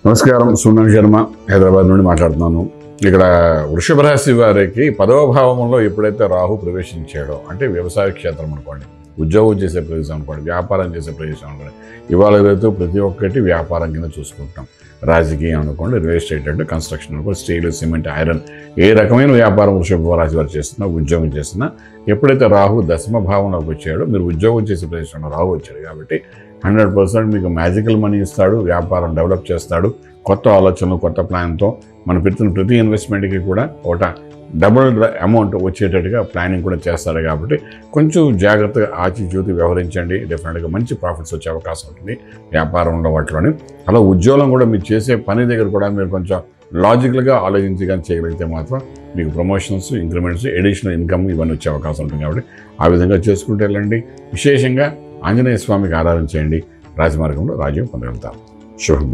నమస్కారం, సుమన్ శర్మ హైదరాబాద్ నుండి మాట్లాడుతున్నాను. ఇక్కడ వృషభ రాశి వారికి 10వ భావంలో ఎప్పుడైతే రాహు ప్రవేశించాడో, అంటే వ్యవసాయ క్షేత్రం అనుకోండి, ఉద్యోగం చేసే ప్రదేశం అనుకోండి, వ్యాపారం చేసే ప్రదేశం అనుకోండి, ఇవాళ రేపు ప్రతి ఒక్కటి వ్యాపారం కింద చూసుకుంటాం. రాజకీయం అనుకోండి, రియల్ ఎస్టేట్ అంటే కన్స్ట్రక్షన్ అనుకోండి, స్టీల్, సిమెంట్, ఐరన్, ఏ రకమైన వ్యాపారం వృషభ రాశి వారు చేస్తున్నా, ఉద్యోగం చేస్తున్నా, ఎప్పుడైతే రాహు దశమ భావంలోకి వచ్చాడో, మీరు ఉద్యోగం చేసే ప్రదేశంలో రాహు వచ్చాడు కాబట్టి 100% మీకు మ్యాజికల్ మనీ ఇస్తాడు, వ్యాపారం డెవలప్ చేస్తాడు. కొత్త ఆలోచనలు, కొత్త ప్లాన్తో మన పెట్టిన ప్రతి ఇన్వెస్ట్మెంట్కి కూడా ఒక డబుల్ అమౌంట్ వచ్చేటట్టుగా ప్లానింగ్ కూడా చేస్తారు. కాబట్టి కొంచెం జాగ్రత్తగా ఆచితూచి వ్యవహరించండి. డెఫినెట్గా మంచి ప్రాఫిట్స్ వచ్చే అవకాశం ఉంటుంది వ్యాపారంలో వాటిలోని. అలా ఉద్యోగం కూడా మీరు చేసే పని దగ్గర కూడా మీరు కొంచెం లాజికల్గా ఆలోచించి కానీ చేయగలిగితే మాత్రం మీకు ప్రమోషన్స్, ఇంక్రిమెంట్స్, ఎడిషనల్ ఇన్కమ్ ఇవన్నీ వచ్చే అవకాశం ఉంటుంది. కాబట్టి ఆ విధంగా చేసుకుంటూ వెళ్ళండి. విశేషంగా ఆంజనేయ స్వామికి ఆరాధన చేయండి. రాజమార్గంలో రాజ్యం పొందగలుగుతారు. శుభం.